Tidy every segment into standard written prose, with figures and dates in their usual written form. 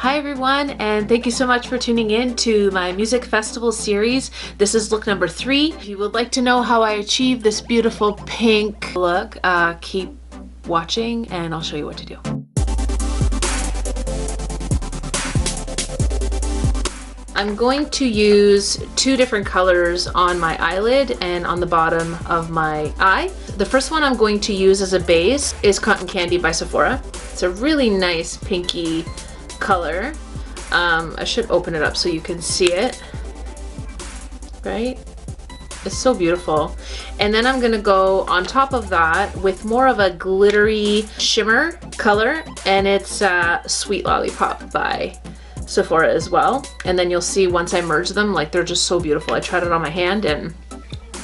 Hi everyone, and thank you so much for tuning in to my music festival series. This is look number 3. If you would like to know how I achieved this beautiful pink look, keep watching and I'll show you what to do. I'm going to use 2 different colors on my eyelid and on the bottom of my eye. The first one I'm going to use as a base is Cotton Candy by Sephora. It's a really nice pinky color. I should open it up so you can see it, right? It's so beautiful. And then I'm gonna go on top of that with more of a glittery shimmer color, and it's Sweet Lollipop by Sephora as well. And then you'll see once I merge them, like they're just so beautiful. I tried it on my hand and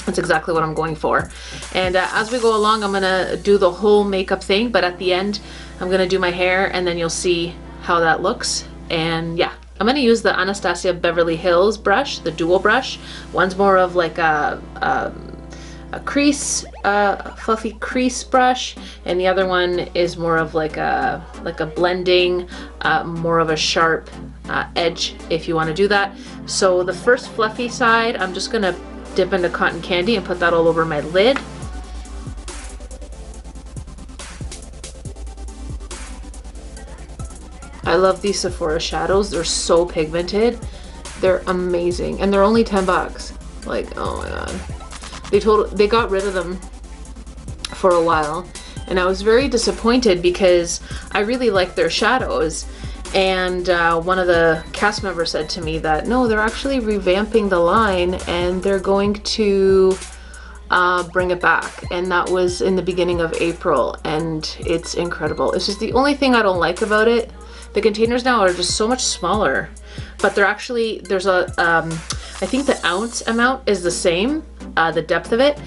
that's exactly what I'm going for. And as we go along, I'm gonna do the whole makeup thing, but at the end I'm gonna do my hair and then you'll see how that looks. And yeah, I'm gonna use the Anastasia Beverly Hills brush, the dual brush. One's more of like a crease, fluffy crease brush, and the other one is more of like a blending, more of a sharp edge if you want to do that. So the first fluffy side, I'm just gonna dip into Cotton Candy and put that all over my lid. I love these Sephora shadows. They're so pigmented. They're amazing. And they're only 10 bucks. Like, oh my god. They got rid of them for a while. And I was very disappointed because I really like their shadows. And one of the cast members said to me that, no, they're actually revamping the line and they're going to bring it back. And that was in the beginning of April. And it's incredible. It's just the only thing I don't like about it. The containers now are just so much smaller, but they're actually, there's a, I think the ounce amount is the same, the depth of it.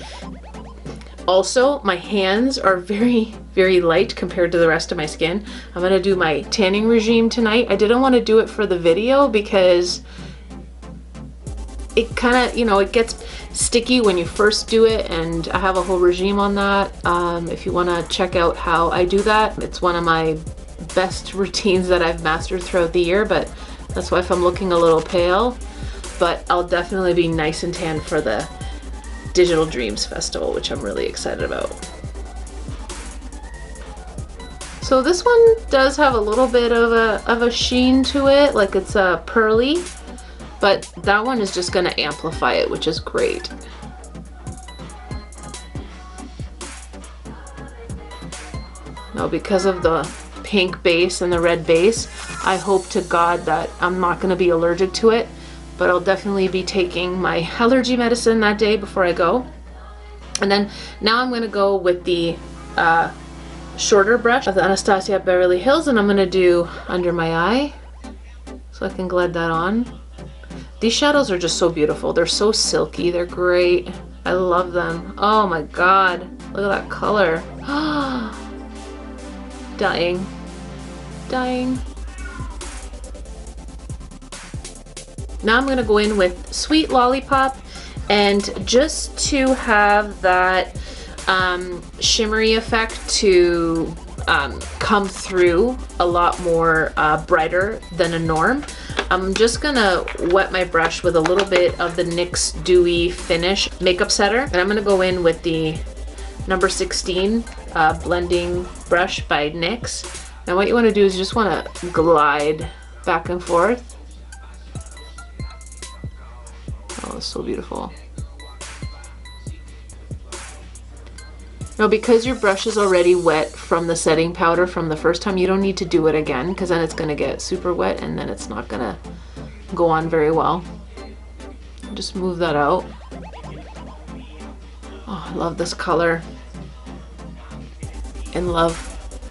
Also, my hands are very, very light compared to the rest of my skin. I'm gonna do my tanning regime tonight. I didn't want to do it for the video because it kind of, you know, it gets sticky when you first do it, and I have a whole regime on that. If you want to check out how I do that, it's one of my best routines that I've mastered throughout the year, but that's why if I'm looking a little pale, but I'll definitely be nice and tan for the Digital Dreams Festival, which I'm really excited about. So this one does have a little bit of a sheen to it, like it's pearly, but that one is just gonna amplify it, which is great. Now because of the pink base and the red base, I hope to God that I'm not going to be allergic to it, but I'll definitely be taking my allergy medicine that day before I go. And then now I'm going to go with the shorter brush of the Anastasia Beverly Hills, and I'm going to do under my eye so I can glide that on. These shadows are just so beautiful. They're so silky. They're great. I love them. Oh my god, look at that color. Dying. Dying. Now I'm gonna go in with Sweet Lollipop, and just to have that shimmery effect to come through a lot more brighter than a norm, I'm just gonna wet my brush with a little bit of the NYX Dewy Finish Makeup Setter, and I'm gonna go in with the number 16 blending brush by NYX. Now what you want to do is you just want to glide back and forth. Oh, it's so beautiful. Now because your brush is already wet from the setting powder from the first time, you don't need to do it again, because then it's going to get super wet and then it's not going to go on very well. Just move that out. Oh, I love this color. In love.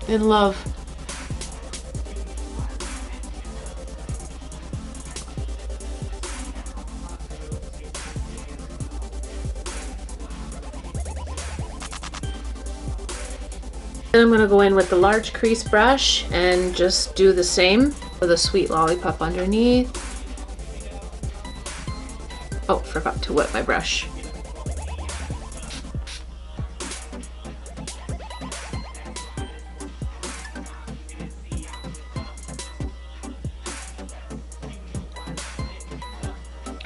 In love. Then I'm going to go in with the large crease brush and just do the same for the Sweet Lollipop underneath. Oh, forgot to wet my brush.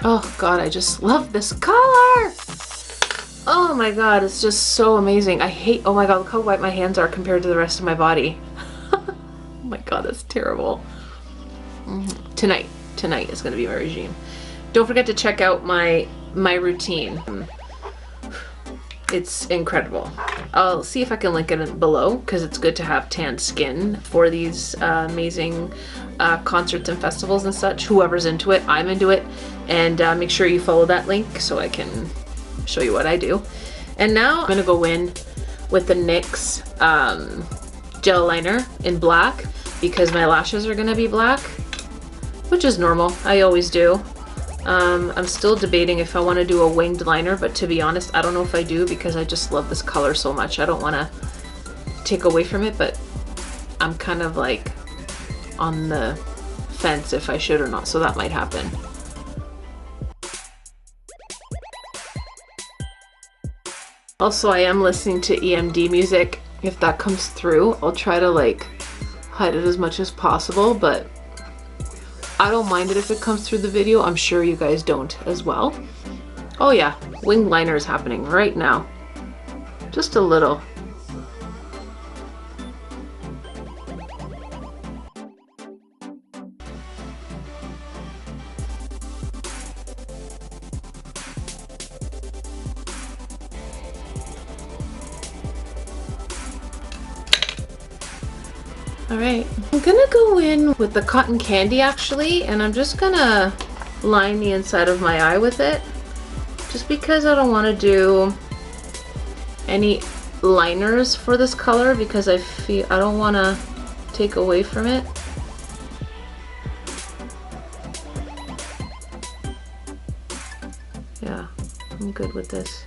Oh God, I just love this color. Oh my God, it's just so amazing. I hate, oh my God, look how white my hands are compared to the rest of my body. Oh my God, that's terrible. Tonight is gonna be my regime. Don't forget to check out my routine. It's incredible. I'll see if I can link it below because it's good to have tanned skin for these amazing concerts and festivals and such. Whoever's into it, I'm into it. And make sure you follow that link so I can show you what I do. And now I'm gonna go in with the NYX gel liner in black because my lashes are gonna be black, which is normal. I always do. I'm still debating if I want to do a winged liner, but to be honest, I don't know if I do because I just love this color so much. I don't want to take away from it, but I'm kind of like on the fence if I should or not, so that might happen. Also, I am listening to EMD music. If that comes through, I'll try to like hide it as much as possible, but I don't mind it if it comes through the video. I'm sure you guys don't as well. Oh yeah, winged liner is happening right now. Just a little. Alright, I'm gonna go in with the cotton candy actually, and I'm just gonna line the inside of my eye with it. Just because I don't want to do any liners for this color because I don't want to take away from it. Yeah, I'm good with this.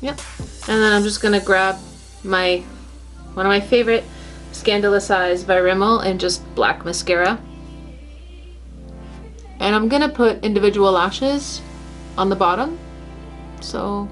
Yep. And then I'm just gonna grab one of my favorite Scandaleyes Eyes by Rimmel and just black mascara. And I'm gonna put individual lashes on the bottom. So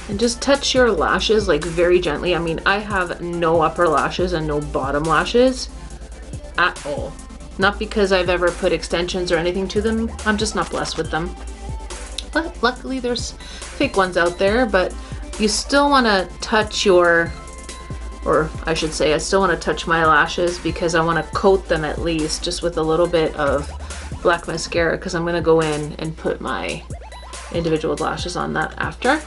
and just touch your lashes like very gently. I mean, I have no upper lashes and no bottom lashes at all. Not because I've ever put extensions or anything to them. I'm just not blessed with them. But luckily there's fake ones out there, but you still want to touch your, or I should say I still want to touch my lashes because I want to coat them at least just with a little bit of black mascara because I'm going to go in and put my individual lashes on that after.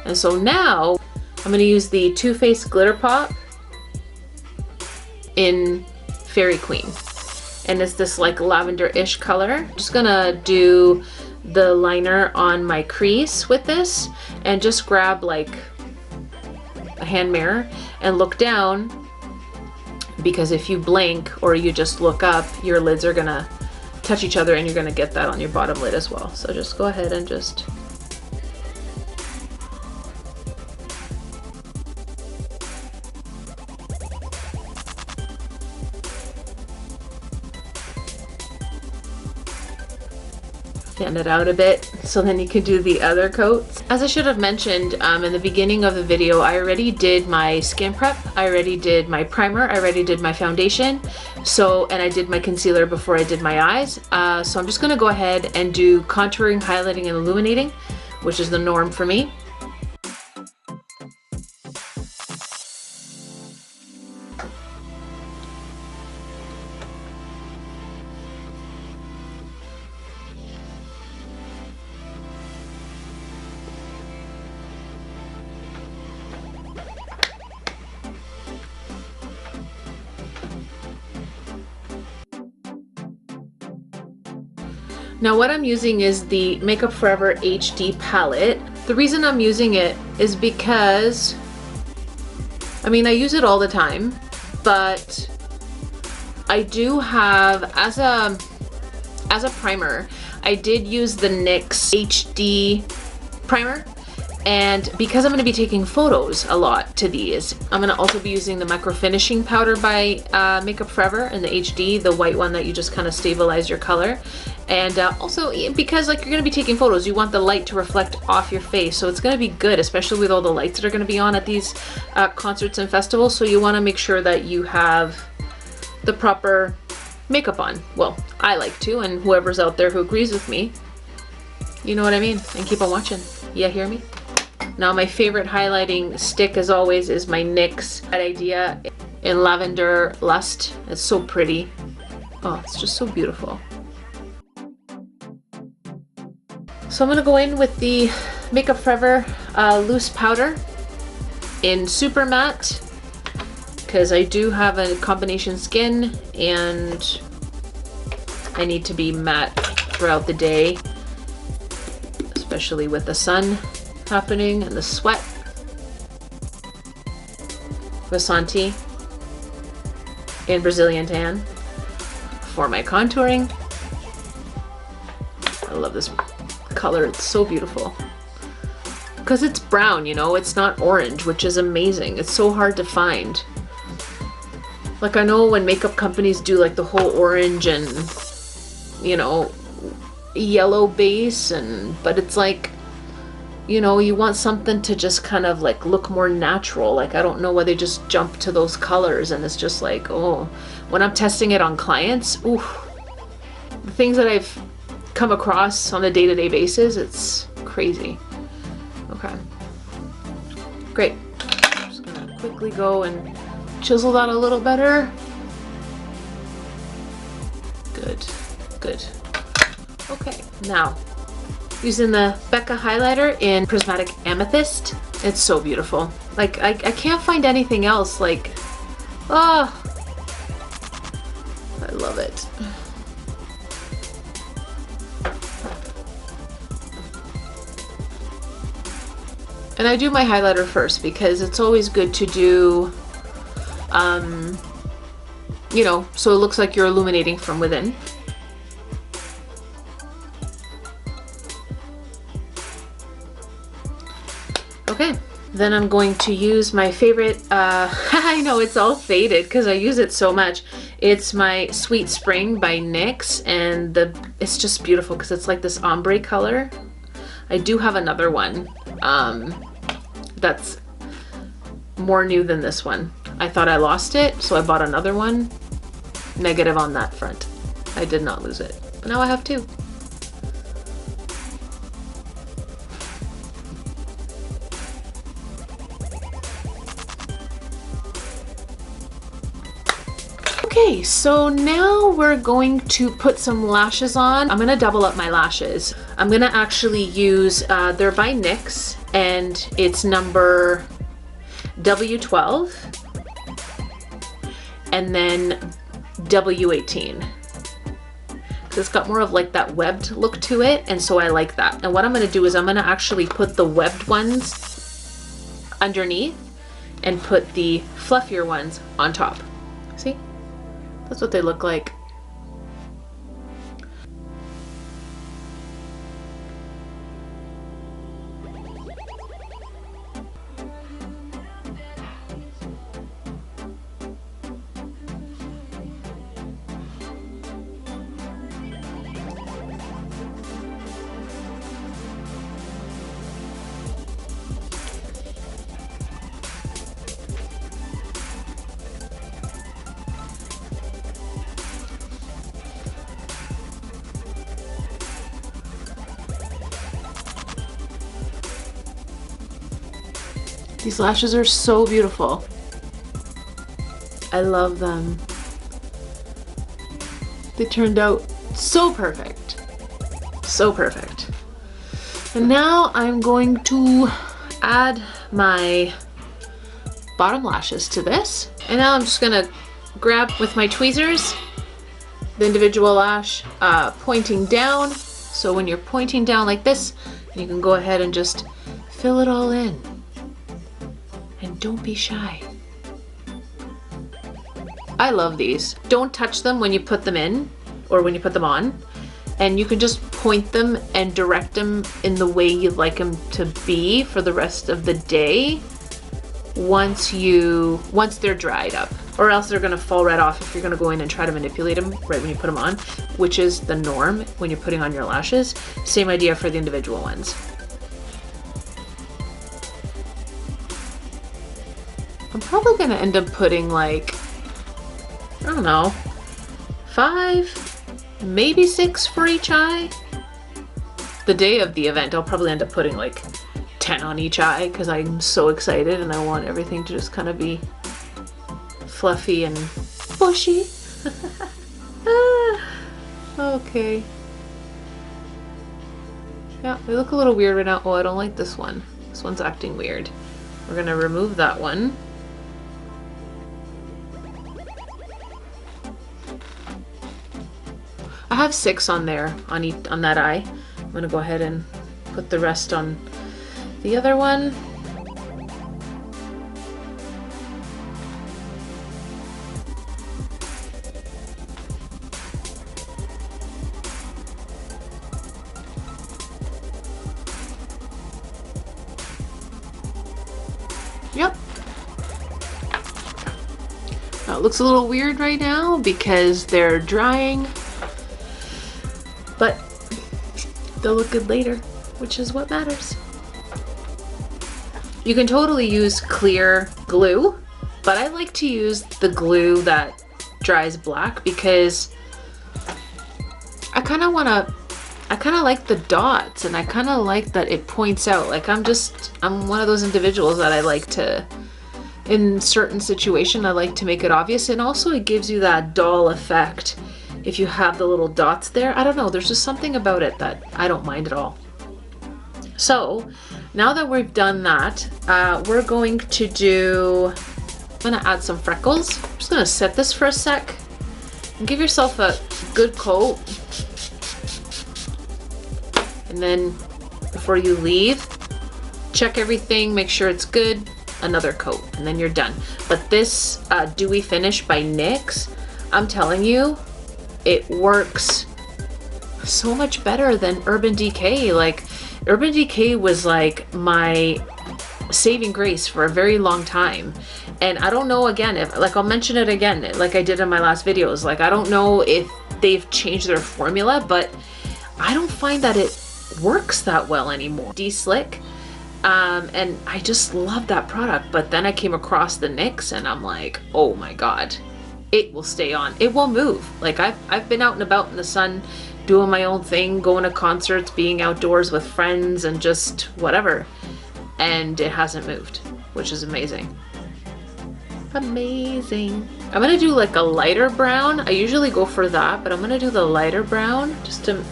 And so now I'm going to use the Too Faced Glitter Pop in Fairy Queen. And it's this like lavender-ish color. I'm just going to do the liner on my crease with this and just grab like a hand mirror and look down, because if you blink or you just look up, your lids are going to touch each other and you're going to get that on your bottom lid as well. So just go ahead and just fan it out a bit so then you can do the other coats. As I should have mentioned in the beginning of the video, I already did my skin prep, I already did my primer, I already did my foundation, and I did my concealer before I did my eyes. So I'm just going to go ahead and do contouring, highlighting, and illuminating, which is the norm for me. Now what I'm using is the Makeup Forever HD palette. The reason I'm using it is because, I mean, I use it all the time, but I do have, as a primer, I did use the NYX HD Primer, And because I'm going to be taking photos a lot to these, I'm going to also be using the Microfinishing powder by Makeup Forever in the HD, the white one that you just kind of stabilize your color. And also because like you're going to be taking photos, you want the light to reflect off your face. So it's going to be good, especially with all the lights that are going to be on at these concerts and festivals. So you want to make sure that you have the proper makeup on. Well, I like to, and whoever's out there who agrees with me, you know what I mean. And keep on watching. Yeah, hear me? Now my favorite highlighting stick as always is my NYX That Idea in Lavender Lust. It's so pretty. Oh, it's just so beautiful. So I'm going to go in with the Makeup Forever loose powder in Super Matte because I do have a combination skin and I need to be matte throughout the day, especially with the sun happening and the sweat. Vasanti in Brazilian Tan for my contouring. I love this color, it's so beautiful. Because it's brown, you know, it's not orange, which is amazing. It's so hard to find. Like I know when makeup companies do like the whole orange and, you know, yellow base, but it's like, you know, you want something to just kind of like look more natural. Like I don't know why they just jump to those colors, and it's just like, oh, when I'm testing it on clients, ooh, the things that I've come across on a day-to-day basis, it's crazy. Okay, great. I'm just gonna quickly go and chisel that a little better. Good, good. Okay, now using the Becca highlighter in Prismatic Amethyst. It's so beautiful. Like I can't find anything else like, oh, I love it. And I do my highlighter first because it's always good to do, you know, so it looks like you're illuminating from within. Okay, then I'm going to use my favorite, I know it's all faded because I use it so much. It's my Sweet Spring by NYX, and it's just beautiful because it's like this ombre color. I do have another one that's more new than this one. I thought I lost it, so I bought another one. Negative on that front. I did not lose it, but now I have two. Okay, so now we're going to put some lashes on. I'm gonna double up my lashes. I'm gonna actually use, they're by NYX, and it's number W12, and then W18. So it's got more of like that webbed look to it, and so I like that. And what I'm gonna do is I'm gonna actually put the webbed ones underneath and put the fluffier ones on top. See? That's what they look like. These lashes are so beautiful. I love them. They turned out so perfect. So perfect. And now I'm going to add my bottom lashes to this. And now I'm just gonna grab with my tweezers the individual lash pointing down. So when you're pointing down like this, you can go ahead and just fill it all in. And don't be shy. I love these. Don't touch them when you put them in or when you put them on. and you can just point them and direct them in the way you'd like them to be for the rest of the day once they're dried up, or else they're gonna fall right off if you're gonna go in and try to manipulate them right when you put them on, which is the norm when you're putting on your lashes. Same idea for the individual ones. I'm probably gonna end up putting like, I don't know, 5, maybe 6 for each eye. The day of the event, I'll probably end up putting like 10 on each eye because I'm so excited and I want everything to just kind of be fluffy and bushy. Okay. Yeah, they look a little weird right now. Oh, I don't like this one. This one's acting weird. We're gonna remove that one. I have 6 on there on that eye. I'm gonna go ahead and put the rest on the other one. Yep. Now it looks a little weird right now because they're drying, but they'll look good later, which is what matters. You can totally use clear glue, but I like to use the glue that dries black because I kind of like the dots, and I kind of like that it points out. Like I'm one of those individuals that I like to, in certain situation, I like to make it obvious, and also it gives you that doll effect if you have the little dots there. I don't know, there's just something about it that I don't mind at all. So now that we've done that, we're going to do, I'm gonna add some freckles. I'm just gonna set this for a sec and give yourself a good coat. And then before you leave, check everything, make sure it's good, another coat, and then you're done. But this Dewy Finish by NYX, I'm telling you, it works so much better than Urban Decay. Like, Urban Decay was like my saving grace for a very long time. And I don't know, again, if, like, I'll mention it again, like I did in my last videos, like, I don't know if they've changed their formula, but I don't find that it works that well anymore. De-Slick, and I just love that product. But then I came across the NYX and I'm like, oh my God, it will stay on, it will move. Like I've been out and about in the sun, doing my own thing, going to concerts, being outdoors with friends and just whatever, and it hasn't moved, which is amazing. Amazing. I'm gonna do like a lighter brown. I usually go for that, but I'm gonna do the lighter brown just to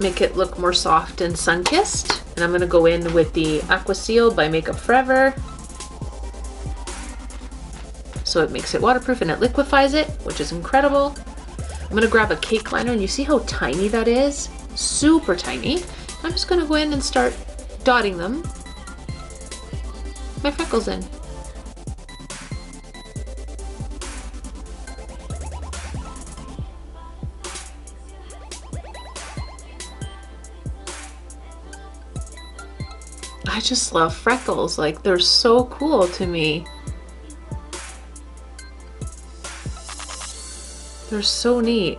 make it look more soft and sun-kissed. And I'm gonna go in with the Aqua Seal by Makeup Forever, so it makes it waterproof and it liquefies it, which is incredible. I'm gonna grab a cake liner, and you see how tiny that is? Super tiny. I'm just gonna go in and start dotting them, my freckles in. I just love freckles, like they're so cool to me. They're so neat.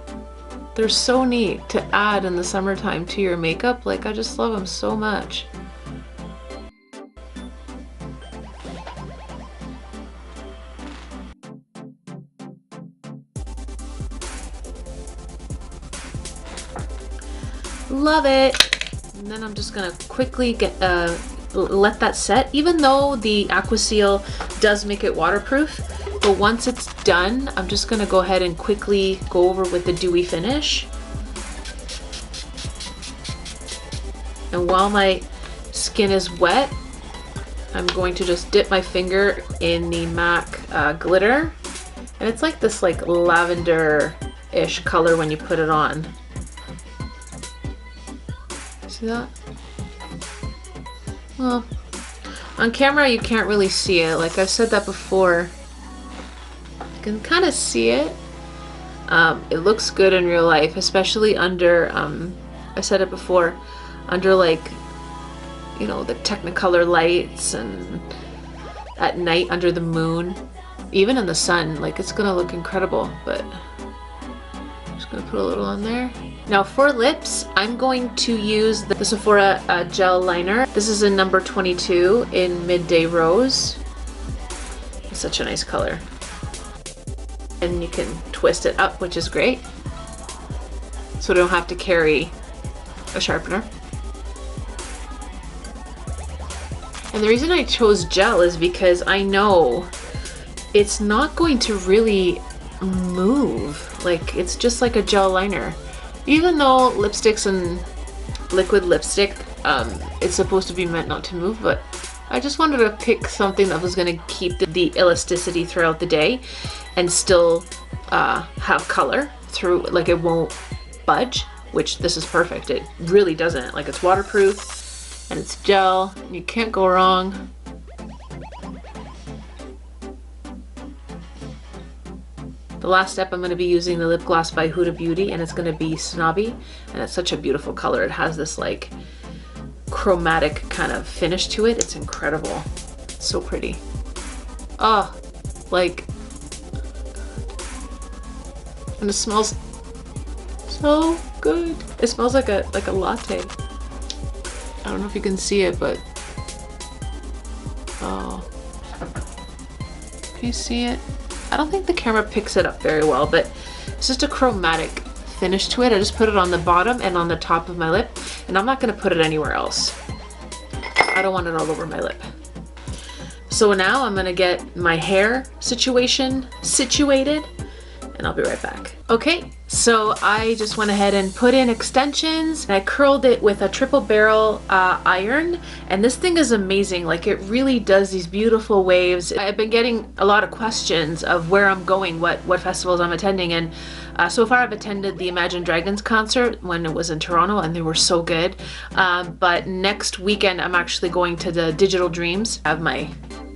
They're so neat to add in the summertime to your makeup. Like, I just love them so much. Love it. And then I'm just gonna quickly get let that set, even though the Aqua Seal does make it waterproof. But once it's done, I'm just gonna go ahead and quickly go over with the Dewy Finish. And while my skin is wet, I'm going to just dip my finger in the MAC glitter. And it's like this like lavender-ish color when you put it on. See that? Well, on camera you can't really see it. Like I've said that before. You can kind of see it. It looks good in real life, especially under, I said it before, under like, you know, the Technicolor lights and at night under the moon. Even in the sun, like it's gonna look incredible, but I'm just gonna put a little on there. Now for lips, I'm going to use the Sephora gel liner. This is in number 22 in Midday Rose. It's such a nice color. And you can twist it up, which is great. So I don't have to carry a sharpener. And the reason I chose gel is because I know it's not going to really move. Like, it's just like a gel liner. Even though lipsticks and liquid lipstick, it's supposed to be meant not to move, but I just wanted to pick something that was going to keep the elasticity throughout the day and still have color through, like it won't budge, which this is perfect. It really doesn't. Like, it's waterproof and it's gel. You can't go wrong. The last step, I'm going to be using the lip gloss by Huda Beauty, and it's going to be Snobby, and it's such a beautiful color. It has this like chromatic kind of finish to it. It's incredible. It's so pretty. Oh, like, and it smells so good. It smells like a latte. I don't know if you can see it, but oh, can you see it? I don't think the camera picks it up very well, but it's just a chromatic finish to it. I just put it on the bottom and on the top of my lip, and I'm not gonna put it anywhere else. I don't want it all over my lip. So now I'm gonna get my hair situation situated, and I'll be right back. Okay, so I just went ahead and put in extensions, and I curled it with a triple barrel iron, and this thing is amazing. Like, it really does these beautiful waves. I've been getting a lot of questions of where I'm going, what festivals I'm attending, and so far I've attended the Imagine Dragons concert when it was in Toronto, and they were so good. But next weekend I'm actually going to the Digital Dreams. I have my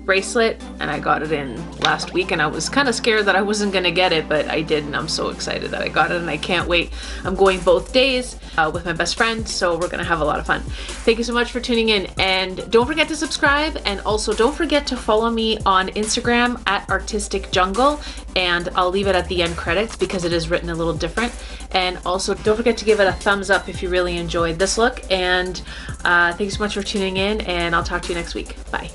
bracelet, and I got it in last week, and I was kind of scared that I wasn't gonna get it, but I did, and I'm so excited that I got it, and I can't wait. I'm going both days with my best friend, so we're gonna have a lot of fun. Thank you so much for tuning in, and don't forget to subscribe, and also don't forget to follow me on Instagram at Artistic Jungle, and I'll leave it at the end credits because it is written a little different. And also don't forget to give it a thumbs up if you really enjoyed this look, and thank you so much for tuning in, and I'll talk to you next week. Bye.